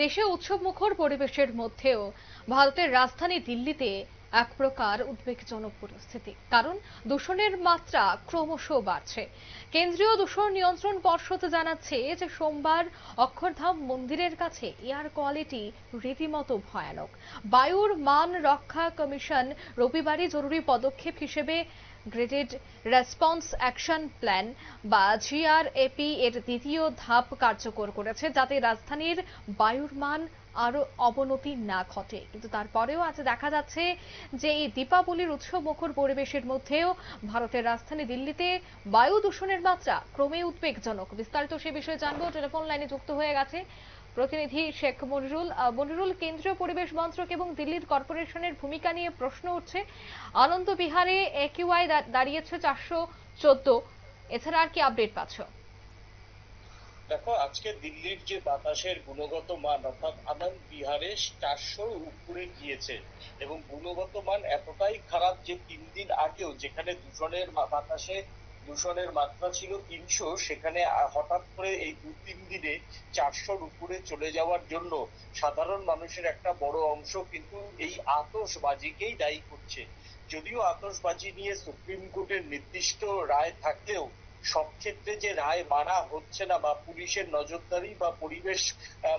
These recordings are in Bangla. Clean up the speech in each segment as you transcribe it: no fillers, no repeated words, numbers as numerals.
দেশে উৎসবমুখর পরিবেশের মধ্যেও ভারতের রাজধানী দিল্লিতে এক প্রকার উদ্বেগজনক পরিস্থিতি, কারণ দূষণের মাত্রা ক্রমশ বাড়ছে। কেন্দ্রীয় দূষণ নিয়ন্ত্রণ পর্ষদ জানাচ্ছে যে সোমবার অক্ষরধাম মন্দিরের কাছে এয়ার কোয়ালিটি রীতিমতো ভয়ানক। বায়ুর মান রক্ষা কমিশন রবিবারই জরুরি পদক্ষেপ হিসেবে গ্রেডেড রেসপন্স অ্যাকশন প্ল্যান বা জিআরএপি এর দ্বিতীয় ধাপ কার্যকর করেছে, যাতে রাজধানীর বায়ুর মান আরো অবনতি না ঘটে। কিন্তু তারপরেও আজ দেখা যাচ্ছে যে এই দীপাবলির উৎসব মুখর পরিবেশের মধ্যেও ভারতের রাজধানী দিল্লিতে বায়ু দূষণের মাত্রা ক্রমেই উদ্বেগজনক। বিস্তারিত সে বিষয়ে জানবো, টেলিফোন লাইনে যুক্ত হয়ে গেছে প্রতিনিধি শেখ মনিরুল। মনিরুল, কেন্দ্রীয় পরিবেশ মন্ত্রক এবং দিল্লির কর্পোরেশনের ভূমিকা নিয়ে প্রশ্ন উঠছে। আনন্দ বিহারে একিউআই দাঁড়িয়েছে 414। এছাড়া আর কি আপডেট পাচ্ছ? দেখো, আজকে দিল্লির যে বাতাসের গুণগত মান অর্থাৎ আনন্দ বিহারে 400 উপরে গিয়েছে এবং গুণগত মান এতটাই খারাপ যে 3 দিন আগেও যেখানে দূষণের মাত্রা ছিল 300, সেখানে হঠাৎ করে এই 2-3 দিনে 400-র উপরে চলে যাওয়ার জন্য সাধারণ মানুষের একটা বড় অংশ কিন্তু এই আতশবাজিকেই দায়ী করছে। যদিও আতশবাজি নিয়ে সুপ্রিম কোর্টের নির্দিষ্ট রায় থাকলেও সব ক্ষেত্রে যে রায় মানা হচ্ছে না বা পুলিশের নজরদারি বা পরিবেশ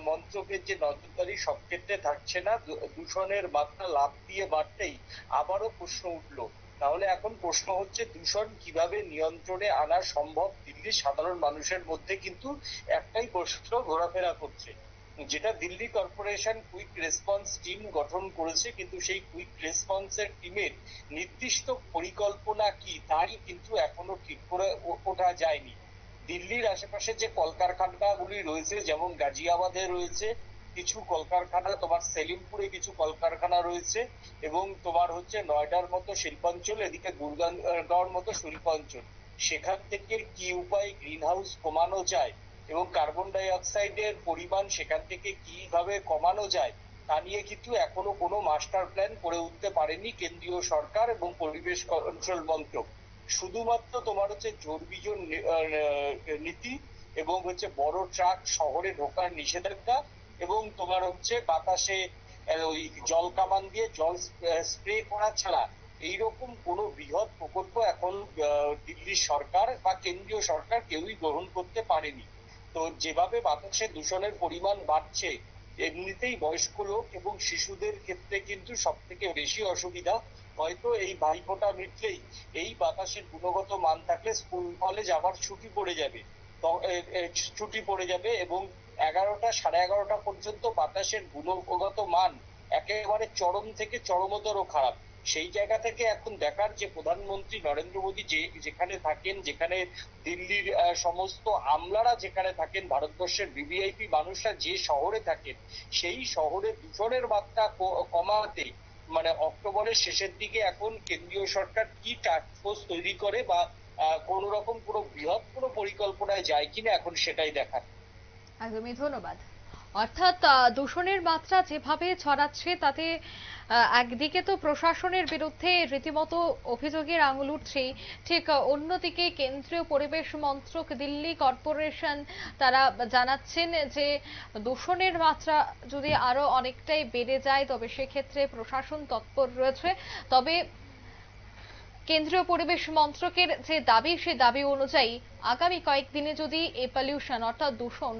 মন্ত্রকের যে নজরদারি সব ক্ষেত্রে থাকছে না, দূষণের মাত্রা লাফ দিয়ে বাড়তেই আবারও প্রশ্ন উঠলো। তাহলে এখন প্রশ্ন হচ্ছে, দূষণ কিভাবে নিয়ন্ত্রণে আনা সম্ভব? দিল্লির সাধারণ মানুষের মধ্যে কিন্তু একটাই প্রশ্ন ঘোরাফেরা করছে, যেটা Delhi corporation quick response team গঠন করেছে, কিন্তু সেই কুইক রেসপন্সের টিমের নির্দিষ্ট পরিকল্পনা কি তাই কিন্তু এখনো ঠিক করে ওঠা যায়নি। দিল্লির আশেপাশে যে কলকারখানাগুলি রয়েছে, যেমন গাজিয়াবাদে রয়েছে কিছু কলকারখানা, তোমার সেলিমপুরে কিছু কলকারখানা রয়েছে এবং তোমার হচ্ছে নয়ডার মতো শিল্পাঞ্চল, এদিকে গুরগাঁওর মতো শিল্পাঞ্চল, সেখান থেকে কি উপায়ে গ্রিন হাউস কমানো যায় এবং কার্বন ডাই অক্সাইডের পরিমাণ সেখান থেকে কিভাবে কমানো যায় তা নিয়ে কিন্তু এখনো কোনো মাস্টার প্ল্যান করে উঠতে পারেনি কেন্দ্রীয় সরকার এবং পরিবেশ কন্ট্রোল মন্ত্রক। শুধুমাত্র তোমার হচ্ছে জোড়বিজোড় নীতি এবং হচ্ছে বড় ট্রাক শহরে ঢোকার নিষেধাজ্ঞা এবং তোমার হচ্ছে বাতাসে ওই জল কামান দিয়ে জল স্প্রে করা ছাড়া এইরকম কোনো বৃহৎ প্রকল্প এখন দিল্লির সরকার বা কেন্দ্রীয় সরকার কেউই গ্রহণ করতে পারেনি। তো যেভাবে বাতাসে দূষণের পরিমাণ বাড়ছে, এমনিতেই বয়স্ক লোক এবং শিশুদের ক্ষেত্রে কিন্তু সব থেকে বেশি অসুবিধা। হয়তো এই ভাইফোঁটা মিটলেই এই বাতাসের গুণগত মান থাকলে স্কুল কলেজ আবার ছুটি পড়ে যাবে এবং 11টা, 11:30 পর্যন্ত বাতাসের গুণগত মান একেবারে চরম থেকে চরমতর খারাপ। সেই জায়গা থেকে এখন দেখার যে প্রধানমন্ত্রী নরেন্দ্র মোদী যেখানে থাকেন, যেখানে দিল্লির সমস্ত আমলারা যেখানে থাকেন, ভারতবর্ষের ভিভিআইপি মানুষরা যে শহরে থাকেন, সেই শহরে দূষণের মাত্রা কমাতে মানে অক্টোবরের শেষের দিকে এখন কেন্দ্রীয় সরকার কি টাস্ক ফোর্স তৈরি করে বা কোন রকম কোনো বৃহৎ কোনো পরিকল্পনায় যায় কিনা এখন সেটাই দেখার। একদমই, ধন্যবাদ। অর্থাৎ দূষণের মাত্রা যেভাবে ছড়াচ্ছে তাতে একদিকে তো প্রশাসনের বিরুদ্ধে রীতিমতো অভিযোগের আঙুল উঠছেই, ঠিক অন্যদিকে কেন্দ্রীয় পরিবেশ মন্ত্রক, দিল্লি কর্পোরেশন তারা জানাচ্ছেন যে দূষণের মাত্রা যদি আরো অনেকটাই বেড়ে যায় তবে সেক্ষেত্রে প্রশাসন তৎপর রয়েছে। তবে কেন্দ্রীয় পরিবেশ মন্ত্রকের যে দাবি, সেই দাবি অনুযায়ী আগামী কয়েকদিনে যদি এই পলিউশন অর্থাৎ দূষণ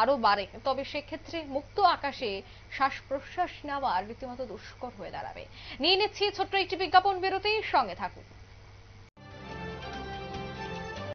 আরো বাড়ে তবে সেক্ষেত্রে মুক্ত আকাশে শ্বাস প্রশ্বাস নেওয়া রীতিমতো দুষ্কর হয়ে দাঁড়াবে। নিয়ে নিচ্ছি ছোট্ট একটি বিজ্ঞাপন বিরতি, সঙ্গে থাকুন।